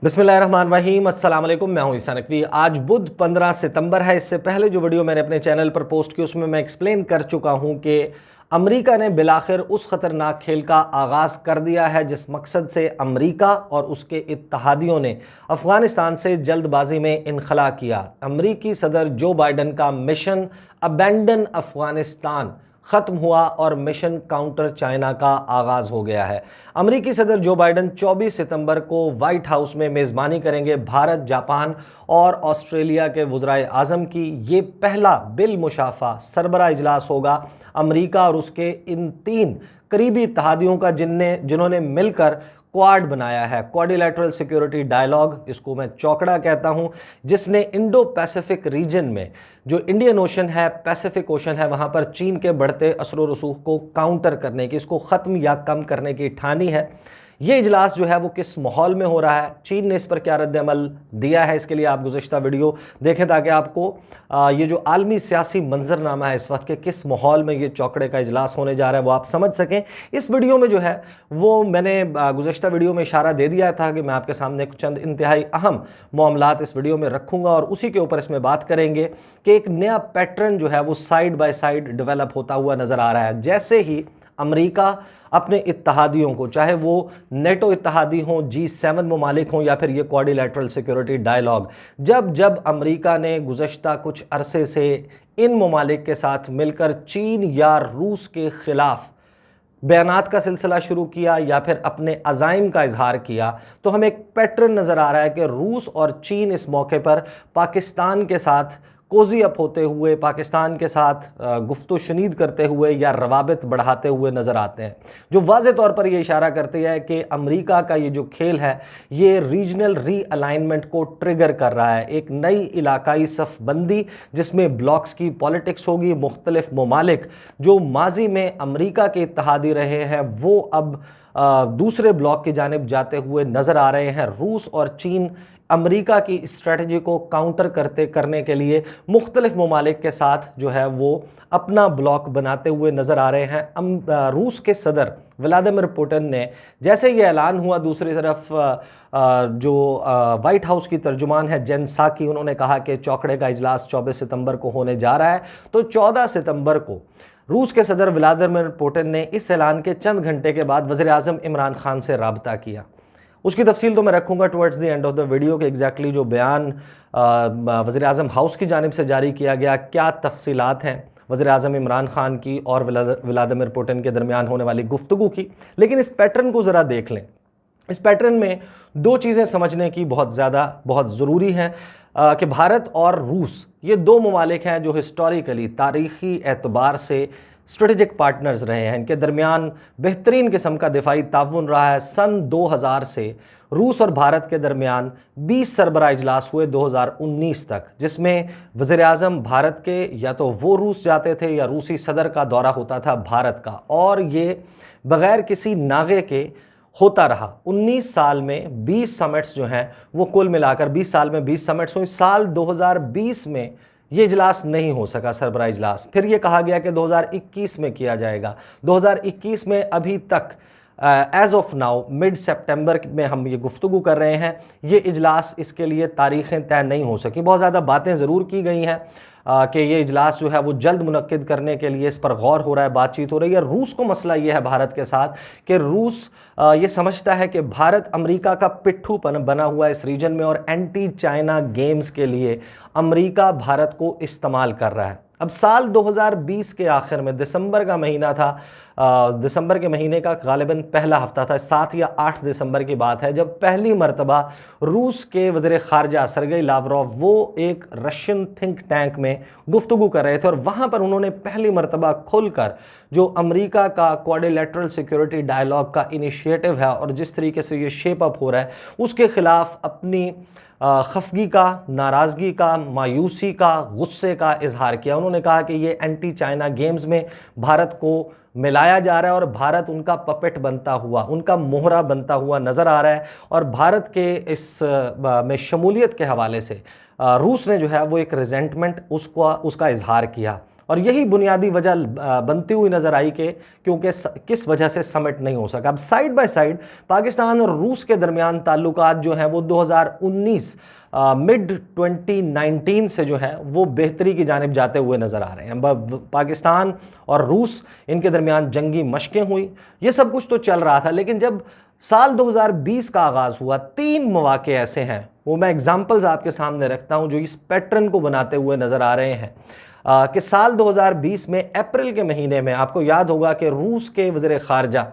बिस्मिल्लाहिर्रहमानिर्रहीम, अस्सलाम वालेकुम। मैं हूं ईसा नकवी। आज बुध 15 सितंबर है। इससे पहले जो वीडियो मैंने अपने चैनल पर पोस्ट की उसमें मैं एक्सप्लेन कर चुका हूं कि अमेरिका ने बिलाखिर उस ख़तरनाक खेल का आगाज़ कर दिया है जिस मकसद से अमेरिका और उसके इत्तहादियों ने अफ़गानिस्तान से जल्दबाजी में इनखला किया। अमेरिकी सदर जो बाइडन का मिशन अबैंडन अफ़गानिस्तान ख़त्म हुआ और मिशन काउंटर चाइना का आगाज़ हो गया है। अमेरिकी सदर जो बाइडन 24 सितंबर को वाइट हाउस में मेज़बानी करेंगे भारत, जापान और ऑस्ट्रेलिया के वज़राए आज़म की। ये पहला बिलमुशाफ़ा सरबरा इजलास होगा अमेरिका और उसके इन तीन करीबी इत्तहादियों का जिन्होंने मिलकर क्वाड बनाया है, क्वाड्रिलैटरल सिक्योरिटी डायलॉग, इसको मैं चौकड़ा कहता हूं, जिसने इंडो पैसिफिक रीजन में जो इंडियन ओशन है, पैसिफिक ओशन है, वहां पर चीन के बढ़ते असर व रसूख को काउंटर करने की, इसको ख़त्म या कम करने की ठानी है। ये इजलास जो है वो किस माहौल में हो रहा है, चीन ने इस पर क्या रद्द-ए-अमल दिया है, इसके लिए आप गुज़िश्ता वीडियो देखें ताकि आपको ये जो आलमी सियासी मंजरनामा है इस वक्त के किस माहौल में ये चौकड़े का इजलास होने जा रहा है वो आप समझ सकें। इस वीडियो में जो है वो मैंने गुज़िश्ता वीडियो में इशारा दे दिया था कि मैं आपके सामने कुछ चंद इंतहाई अहम मामलात इस वीडियो में रखूँगा और उसी के ऊपर इसमें बात करेंगे कि एक नया पैटर्न जो है वो साइड बाय साइड डेवलप होता हुआ नज़र आ रहा है। जैसे ही अमेरिका अपने इत्तहादियों को, चाहे वो नेटो इत्तहादी हों, G7 ममालिक हों या फिर ये क्वाड्रिलैटरल सिक्योरिटी डायलॉग, जब अमेरिका ने गुज़श्ता कुछ अरसे से इन ममालिक के साथ मिलकर चीन या रूस के ख़िलाफ़ बयानात का सिलसिला शुरू किया या फिर अपने अज़ाइम का इजहार किया, तो हमें एक पैटर्न नज़र आ रहा है कि रूस और चीन इस मौके पर पाकिस्तान के साथ कोज़ी अप होते हुए, पाकिस्तान के साथ गुफ्तो शनीद करते हुए या रवाबित बढ़ाते हुए नज़र आते हैं, जो वाज़े तौर पर यह इशारा करती है कि अमेरिका का ये जो खेल है ये रीजनल रीअलाइनमेंट को ट्रिगर कर रहा है। एक नई इलाकाई सफ़बंदी जिसमें ब्लॉक्स की पॉलिटिक्स होगी, मुख्तलिफ ममालिक जो माजी में अमेरिका के इत्तहादी रहे हैं वो अब दूसरे ब्लॉक की जानिब जाते हुए नज़र आ रहे हैं। रूस और चीन अमेरिका की स्ट्रेटजी को काउंटर करने के लिए मुख्तलिफ ममालिक के साथ जो है वो अपना ब्लॉक बनाते हुए नज़र आ रहे हैं। रूस के सदर व्लादिमीर पुतिन ने जैसे ये ऐलान हुआ, दूसरी तरफ जो वाइट हाउस की तर्जुमान है जेन साकी, उन्होंने कहा कि चौकड़े का इजलास 24 सितंबर को होने जा रहा है। तो 14 सितंबर को रूस के सदर व्लादिमीर पुतिन ने इस ऐलान के चंद घंटे के बाद वज़ीर आज़म इमरान खान से राब्ता किया। उसकी तफसील तो मैं रखूँगा towards the end of the video कि एग्जैक्टली जो बयान वज़ीर आज़म हाउस की जानिब से जारी किया गया, क्या तफसीलात हैं वज़ीर आज़म इमरान खान की और व्लादिमीर पुतिन के दरमियान होने वाली गुफ्तगू की। लेकिन इस पैटर्न को ज़रा देख लें। इस पैटर्न में दो चीज़ें समझने की बहुत ज़रूरी हैं कि भारत और रूस ये दो ममालिक हैं जो हिस्टोरिकली, तारीख़ी एतबार से स्ट्रेटेजिक पार्टनर्स रहे हैं। इनके दरमियान बेहतरीन किस्म का दिफाई ताउन रहा है। सन 2000 से रूस और भारत के दरमियान 20 सरबरा इजलास हुए 2019 तक, जिसमें वज़ीर आज़म भारत के या तो वो रूस जाते थे या रूसी सदर का दौरा होता था भारत का, और ये बग़ैर किसी नागे के होता रहा। 19 साल में 20 समिट्स जो हैं वो कुल मिलाकर 20 साल में 20 समिट्स हुई। साल 2020 में ये इजलास नहीं हो सका, सरबरा इजलास। फिर ये कहा गया कि 2021 में किया जाएगा। 2021 में अभी तक एज ऑफ नाउ मिड सितंबर में हम ये गुफ्तगू कर रहे हैं, ये इजलास इसके लिए तारीखें तय नहीं हो सकी। बहुत ज़्यादा बातें ज़रूर की गई हैं कि ये इजलास जो है वो जल्द मुनक्किद करने के लिए इस पर गौर हो रहा है, बातचीत हो रही है। रूस को मसला ये है भारत के साथ कि रूस ये समझता है कि भारत अमेरिका का पिट्ठूपन बना हुआ है इस रीजन में और एंटी चाइना गेम्स के लिए अमेरिका भारत को इस्तेमाल कर रहा है। अब साल 2020 के आखिर में दिसंबर का महीना था, दिसंबर के महीने का गालिबन पहला हफ्ता था, 7 या 8 दिसंबर की बात है, जब पहली मरतबा रूस के वज़ीर ख़ारजा सरगेई लावरोव वो एक रशियन थिंक टैंक में गुफ्तगू कर रहे थे और वहाँ पर उन्होंने पहली मरतबा खुलकर जो अमेरिका का क्वाड्रिलैटरल सिक्योरिटी डायलॉग का इनिशिएटिव है और जिस तरीके से ये शेप अप हो रहा है उसके ख़िलाफ़ अपनी खफगी का, नाराज़गी का, मायूसी का, गुस्से का इजहार किया। उन्होंने कहा कि ये एंटी चाइना गेम्स में भारत को मिलाया जा रहा है और भारत उनका पपेट बनता हुआ, उनका मोहरा बनता हुआ नज़र आ रहा है और भारत के इस में शमूलियत के हवाले से रूस ने जो है वो एक रिजेंटमेंट उसका इजहार किया और यही बुनियादी वजह बनती हुई नज़र आई कि क्योंकि किस वजह से समिट नहीं हो सका। अब साइड बाय साइड पाकिस्तान और रूस के दरमियान ताल्लुकात जो हैं वो 2019 मिड 2019 से जो है वो बेहतरी की जानिब जाते हुए नज़र आ रहे हैं। पाकिस्तान और रूस इनके दरमियान जंगी मशकें हुई, ये सब कुछ तो चल रहा था, लेकिन जब साल 2020 का आगाज़ हुआ, 3 मौके ऐसे हैं, वो मैं एग्जाम्पल्स आपके सामने रखता हूं जो इस पैटर्न को बनाते हुए नज़र आ रहे हैं कि साल 2020 में अप्रैल के महीने में आपको याद होगा कि रूस के वज़ीर ख़ारजा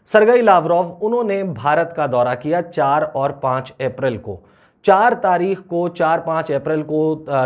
सरगई लावरोव उन्होंने भारत का दौरा किया 4 और 5 अप्रैल को। 4 तारीख को 4-5 अप्रैल को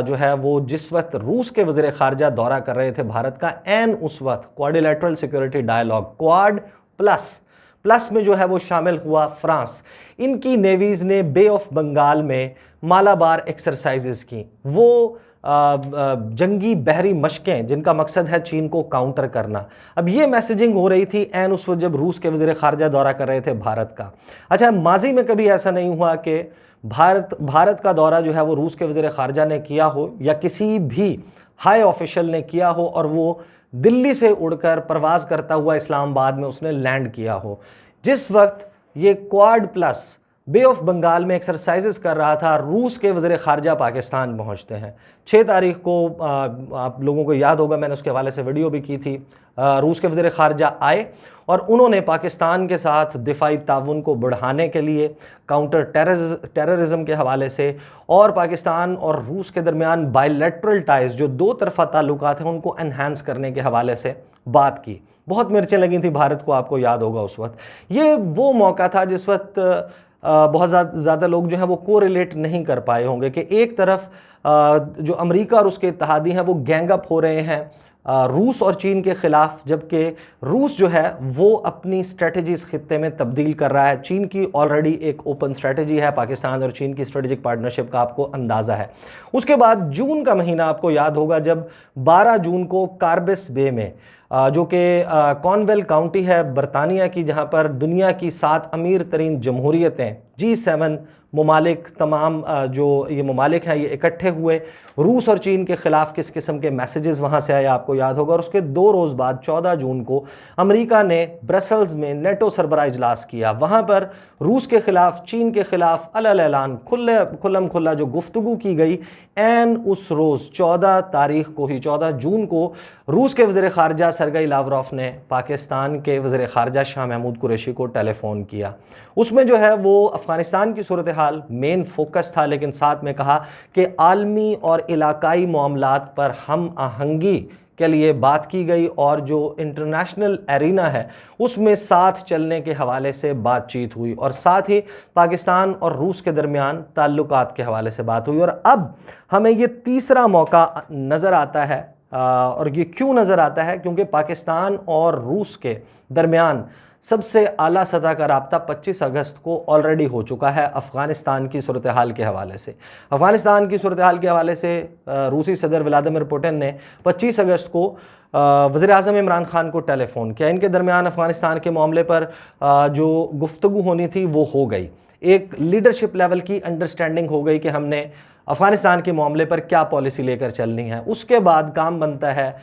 जो है वो जिस वक्त रूस के वज़ीर ख़ारजा दौरा कर रहे थे भारत का, एन उस वक्त quadrilateral security dialogue quad plus में जो है वो शामिल हुआ फ्रांस। इनकी नेवीज़ ने बे ऑफ बंगाल में मालाबार एक्सरसाइजेस की, वो जंगी बहरी मशकें जिनका मकसद है चीन को काउंटर करना। अब ये मैसेजिंग हो रही थी एन उस वक्त जब रूस के वज़ीर ख़ारजा दौरा कर रहे थे भारत का। अच्छा, माजी में कभी ऐसा नहीं हुआ कि भारत का दौरा जो है वो रूस के वज़ीर ख़ारजा ने किया हो या किसी भी हाई ऑफिशियल ने किया हो और वो दिल्ली से उड़कर परवाज़ करता हुआ इस्लामाबाद में उसने लैंड किया हो। जिस वक्त ये quad plus bay of Bengal में एक्सरसाइजेस कर रहा था, रूस के वज़ीर ख़ारजा पाकिस्तान पहुंचते हैं। 6 तारीख को आप लोगों को याद होगा, मैंने उसके हवाले से वीडियो भी की थी। रूस के वज़ीर ख़ारजा आए और उन्होंने पाकिस्तान के साथ दिफाई ताउन को बढ़ाने के लिए, काउंटर टेररिज्म के हवाले से और पाकिस्तान और रूस के दरमियान बायलैटरल टाइज़ जो 2 तरफ़ा ताल्लुकात हैं उनको एनहांस करने के हवाले से बात की। बहुत मिर्चें लगी थी भारत को, आपको याद होगा उस वक्त। ये वो मौका था जिस वक्त बहुत ज़्यादा लोग जो हैं वो कोरिलेट नहीं कर पाए होंगे कि एक तरफ जो अमेरिका और उसके इत्तेहादी हैं वो गैंग अप हो रहे हैं रूस और चीन के ख़िलाफ़, जबकि रूस जो है वो अपनी स्ट्रेटजी इस खित्ते में तब्दील कर रहा है। चीन की ऑलरेडी एक ओपन स्ट्रेटजी है, पाकिस्तान और चीन की स्ट्रेटेजिक पार्टनरशिप का आपको अंदाज़ा है। उसके बाद जून का महीना आपको याद होगा जब 12 जून को कार्बिस बे में जो कि कॉर्नवेल काउंटी है बरतानिया की, जहाँ पर दुनिया की 7 अमीर तरीन जमहूरियतें G7 ममालिक, तमाम जो ये ममालिक हैं ये इकट्ठे हुए। रूस और चीन के ख़िलाफ़ किस किस्म के मैसेजेस वहाँ से आए आपको याद होगा। और उसके 2 रोज़ बाद 14 जून को अमेरिका ने ब्रसल्स में नेटो सरबराह इजलास किया। वहाँ पर रूस के ख़िलाफ़, चीन के ख़िलाफ़ अलग-ऐलान खुल्लम खुल्ला जो गुफ्तगू की गई, एन उस रोज़ 14 तारीख को ही 14 जून को रूस के वज़ीर ख़ारजा सरगई लावरोव ने पाकिस्तान के वज़ीर ख़ारजा शाह महमूद कुरैशी को टेलीफ़ोन किया। उसमें जो है वो अफ़गानिस्तान की सूरत हाल मेन फोकस था, लेकिन साथ में कहा कि आलमी और इलाकाई मामलात पर हम आहंगी के लिए बात की गई और जो इंटरनेशनल एरिना है उसमें साथ चलने के हवाले से बातचीत हुई और साथ ही पाकिस्तान और रूस के दरमियान ताल्लुकात के हवाले से बात हुई। और अब हमें ये तीसरा मौका नज़र आता है और ये क्यों नज़र आता है, क्योंकि पाकिस्तान और रूस के दरमियान सबसे आला सतह का राब्ता 25 अगस्त को ऑलरेडी हो चुका है अफ़गानिस्तान की सूरत हाल के हवाले से। अफ़गानिस्तान की सूरत हाल के हवाले से रूसी सदर व्लादिमीर पुतिन ने 25 अगस्त को वज़ीर आज़म इमरान खान को टेलीफ़ोन किया। इनके दरमियान अफ़गानिस्तान के मामले पर जो गुफ्तगू होनी थी वो हो गई। एक लीडरशिप लेवल की अंडरस्टैंडिंग हो गई कि हमने अफ़गानिस्तान के मामले पर क्या पॉलिसी लेकर चलनी है। उसके बाद काम बनता है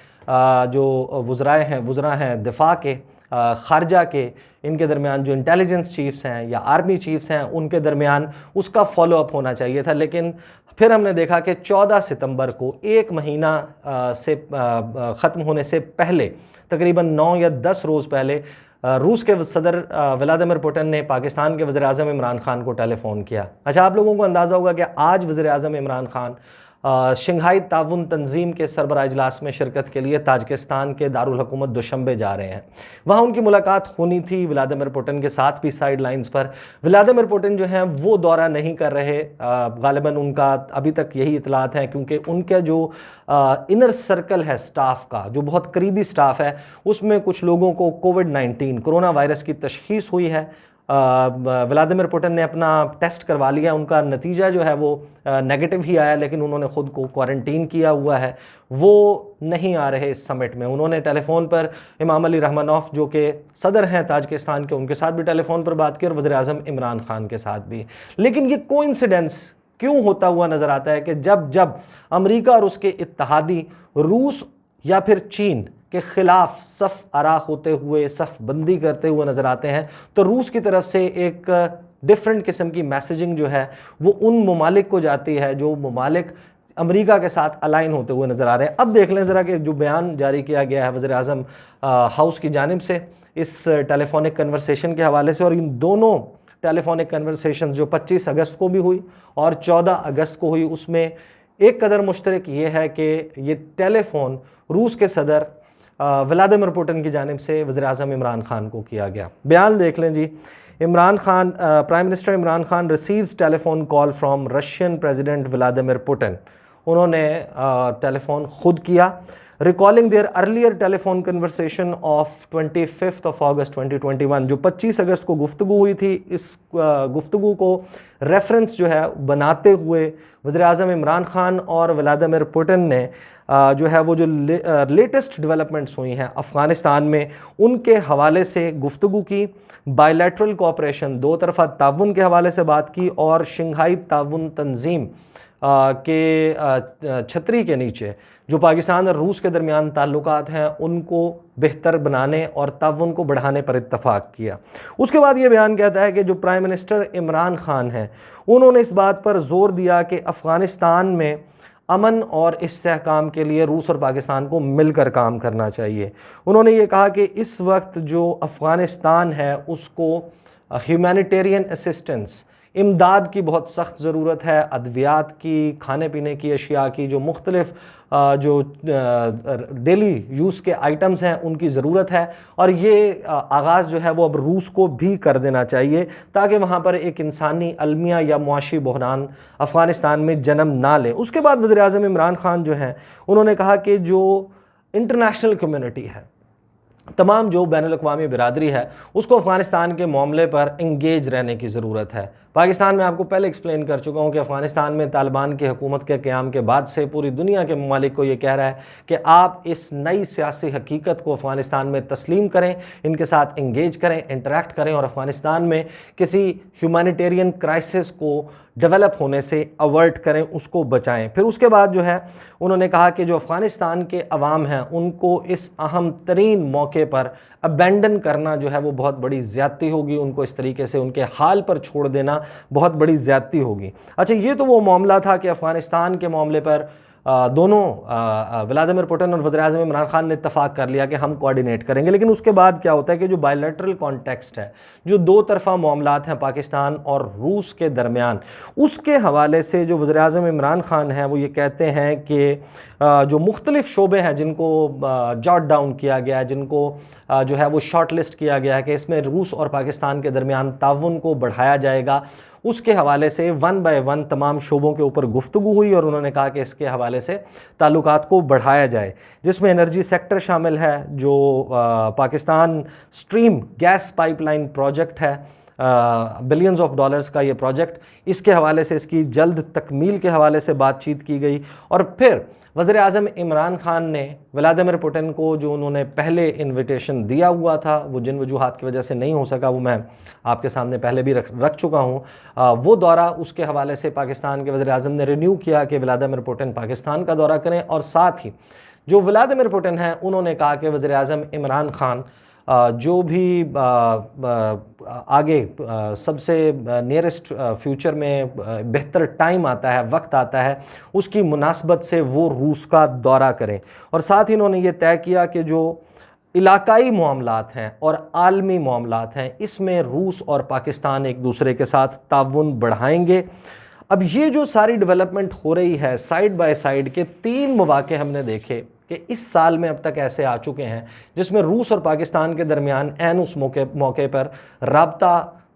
जो वज़रा हैं दिफा के, ख़ारजा के, इनके दरमियान जो इंटेलिजेंस चीफ्स हैं या आर्मी चीफ्स हैं उनके दरमियान उसका फॉलो अप होना चाहिए था। लेकिन फिर हमने देखा कि 14 सितंबर को, 1 महीना से ख़त्म होने से पहले, तकरीबन 9 या 10 रोज़ पहले, रूस के सदर व्लादिमीर पुतिन ने पाकिस्तान के वज़ीर आज़म इमरान खान को टेलीफ़ोन किया। अच्छा, आप लोगों को अंदाज़ा होगा कि आज वज़ीर आज़म इमरान खान शंघाई ताउन तंजीम के सरबराह इजलास में शिरकत के लिए ताजिकिस्तान के दारुल हुकूमत दुशंबे जा रहे हैं। वहाँ उनकी मुलाकात होनी थी व्लादिमीर पुतिन के साथ भी साइड लाइन्स पर। व्लादिमीर पुतिन जो हैं वो दौरा नहीं कर रहे, गालिबन उनका अभी तक यही इतलात हैं, क्योंकि उनका जो इनर सर्कल है स्टाफ का, जो बहुत करीबी स्टाफ है, उसमें कुछ लोगों को कोविड-19 कोरोना वायरस की तशख़ीस हुई है। व्लादिमीर पुतिन ने अपना टेस्ट करवा लिया, उनका नतीजा जो है वो नेगेटिव ही आया, लेकिन उन्होंने ख़ुद को क्वारंटीन किया हुआ है, वो नहीं आ रहे इस समिट में। उन्होंने टेलीफ़ोन पर इमाम अली रहमानॉफ जो कि सदर हैं ताजिकिस्तान के, उनके साथ भी टेलीफ़ोन पर बात की और वज़ीर आज़म इमरान खान के साथ भी। लेकिन ये कोइंसिडेंस क्यों होता हुआ नज़र आता है कि जब जब अमेरिका और उसके इत्तेहादी रूस या फिर चीन के खिलाफ सफ़ आरा होते हुए, सफ़ बंदी करते हुए नज़र आते हैं, तो रूस की तरफ से एक डिफरेंट किस्म की मैसेजिंग जो है वो उन ममालिक को जाती है जो ममालिक अमेरिका के साथ अलाइन होते हुए नज़र आ रहे हैं। अब देख लें ज़रा कि जो बयान जारी किया गया है वज़ीर आज़म हाउस की जानिब से इस टेलीफोनिक कन्वर्सेशन के हवाले से, और इन दोनों टेलीफोनिक कन्वर्सेशन जो 25 अगस्त को भी हुई और 14 अगस्त को हुई, उसमें एक कदर मुश्तरक ये है कि ये टेलीफोन रूस के सदर व्लादिमीर पुतिन की जानिब से वज़ीर आज़म इमरान खान को किया गया। बयान देख लें जी। Imran Khan, prime minister Imran Khan receives telephone call from Russian president Vladimir Putin. उन्होंने टेलीफोन खुद किया। Recalling their earlier telephone conversation of 25 August 2021, जो 25 अगस्त को गुफ्तगू हुई थी, इस गुफ्तगू को रेफरेंस जो है बनाते हुए वज़ीर आज़म इमरान खान और व्लादिमीर पुतिन ने जो है वो जो लेटेस्ट डेवलपमेंट्स हुई हैं अफ़गानिस्तान में उनके हवाले से गुफ्तगू की। बायलैटरल कोऑपरेशन, दो तरफ़ा ताउन के हवाले से बात की, और शंघाई ताउन तंजीम के छतरी के नीचे जो पाकिस्तान और रूस के दरमियान ताल्लुकात हैं उनको बेहतर बनाने और ताउन को बढ़ाने पर इत्तफाक किया। उसके बाद ये बयान कहता है कि जो प्राइम मिनिस्टर इमरान खान हैं उन्होंने इस बात पर ज़ोर दिया कि अफ़गानिस्तान में अमन और इस्तेहकाम के लिए रूस और पाकिस्तान को मिलकर काम करना चाहिए। उन्होंने ये कहा कि इस वक्त जो अफ़गानिस्तान है उसको ह्यूमैनिटेरियन असिस्टेंस, इमदाद की बहुत सख्त ज़रूरत है, अद्वियात की, खाने पीने की अशिया की, जो मुख्तलिफ़ जो डेली यूज़ के आइटम्स हैं उनकी ज़रूरत है। और ये आगाज़ जो है वो अब रूस को भी कर देना चाहिए ताकि वहाँ पर एक इंसानी अलमिया या मुआशी बहरान अफ़गानिस्तान में जन्म ना ले। उसके बाद वज़ीर आज़म इमरान खान जो हैं उन्होंने कहा कि जो इंटरनेशनल कम्युनिटी है, तमाम जो बैनुल-अक़वामी बिरादरी है, उसको अफ़गानिस्तान के मामले पर इंगेज रहने की ज़रूरत है। पाकिस्तान में आपको पहले एक्सप्लेन कर चुका हूँ कि अफ़गानिस्तान में तालिबान की हुकूमत के क़याम के बाद से पूरी दुनिया के ममालिक को ये कह रहा है कि आप इस नई सियासी हकीकत को अफ़गानिस्तान में तस्लीम करें, इनके साथ इंगेज करें, इंटरेक्ट करें और अफ़गानिस्तान में किसी ह्यूमैनिटेरियन क्राइसिस को डेवलप होने से अवर्ट करें, उसको बचाएं। फिर उसके बाद जो है उन्होंने कहा कि जो अफ़गानिस्तान के अवाम हैं उनको इस अहम तरीन मौके पर अबेंडन करना जो है वो बहुत बड़ी ज़्यादती होगी, उनको इस तरीके से उनके हाल पर छोड़ देना बहुत बड़ी ज़्यादती होगी। अच्छा, ये तो वो मामला था कि अफ़गानिस्तान के मामले पर दोनों व्लादिमीर पुतिन और वज़ीर आज़म इमरान खान ने इत्तफ़ाक़ कर लिया कि हम कोऑर्डिनेट करेंगे। लेकिन उसके बाद क्या होता है कि जो बायलैटरल कॉन्टेक्स्ट है, जो दो तरफ़ा मामलात हैं पाकिस्तान और रूस के दरमियान, उसके हवाले से जो वज़ीर आज़म इमरान खान हैं वो ये कहते हैं कि जो मुख्तलिफ़ शोबे हैं जिनको जॉट डाउन किया गया है, जिनको जो है वो शॉर्ट लिस्ट किया गया है कि इसमें रूस और पाकिस्तान के दरमियान ताउन को बढ़ाया जाएगा, उसके हवाले से वन बाय वन तमाम शोबों के ऊपर गुफ्तगू हुई और उन्होंने कहा कि इसके हवाले से ताल्लुकात को बढ़ाया जाए, जिसमें एनर्जी सेक्टर शामिल है। जो Pakistan stream gas pipeline project है, बिलियंस ऑफ डॉलर्स का ये प्रोजेक्ट, इसके हवाले से इसकी जल्द तकमील के हवाले से बातचीत की गई। और फिर वज़ीर आज़म इमरान खान ने व्लादिमीर पुतिन को जो उन्होंने पहले इन्विटेशन दिया हुआ था, वो जिन वजूहात की वजह से नहीं हो सका, वो मैं आपके सामने पहले भी रख चुका हूँ, वो दौरा उसके हवाले से पाकिस्तान के वज़ीर आज़म ने रिन्यू किया कि व्लादिमीर पुतिन पाकिस्तान का दौरा करें। और साथ ही जो व्लादिमीर पुतिन हैं उन्होंने कहा कि वज़ीर आज़म इमरान खान जो भी आगे सबसे नियरेस्ट फ्यूचर में बेहतर टाइम आता है, वक्त आता है, उसकी मुनासबत से वो रूस का दौरा करें। और साथ ही इन्होंने ये तय किया कि जो इलाकाई मामलात हैं और आलमी मामलात हैं, इसमें रूस और पाकिस्तान एक दूसरे के साथ ताउन बढ़ाएंगे। अब ये जो सारी डेवलपमेंट हो रही है साइड बाय साइड के 3 मौके हमने देखे कि इस साल में अब तक ऐसे आ चुके हैं जिसमें रूस और पाकिस्तान के दरमियान ऐन उस मौके पर राब्ता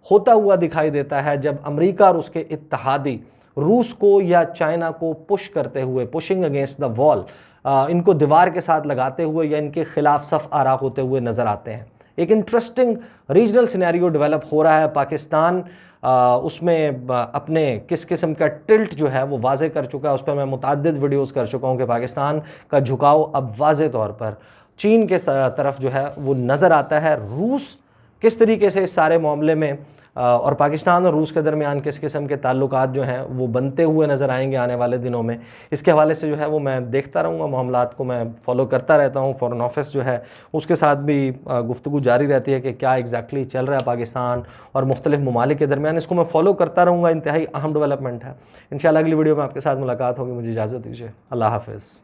होता हुआ दिखाई देता है जब अमेरिका और उसके इत्तहादी रूस को या चाइना को पुश करते हुए, पुशिंग अगेंस्ट द वॉल, इनको दीवार के साथ लगाते हुए या इनके खिलाफ सफ़ आरा होते हुए नज़र आते हैं। एक इंटरेस्टिंग रीजनल सिनेरियो डेवलप हो रहा है। पाकिस्तान उसमें अपने किस किस्म का टिल्ट जो है वो वाज़े कर चुका है। उस पर मैं मुतअद्दिद वीडियोस कर चुका हूँ कि पाकिस्तान का झुकाव अब वाज़े तौर पर चीन के तरफ जो है वो नज़र आता है। रूस किस तरीके से इस सारे मामले में और पाकिस्तान और रूस के दरमियान किस किस्म के ताल्लुकात जो हैं वो बनते हुए नज़र आएंगे आने वाले दिनों में, इसके हवाले से जो है वो मैं देखता रहूँगा, मामलात को मैं फ़ॉलो करता रहता हूँ। फ़ॉरेन ऑफिस जो है उसके साथ भी गुफ्तगू जारी रहती है कि क्या एग्जैक्टली चल रहा है पाकिस्तान और मुख्तलिफ ममालिक के दरमियान, इसको मैं फॉलो करता रहूँगा। इंतहाई अहम डेवलपमेंट है। इंशाल्लाह अगली वीडियो में आपके साथ मुलाकात होगी। मुझे इजाज़त दीजिए। अल्लाह हाफ़िज़।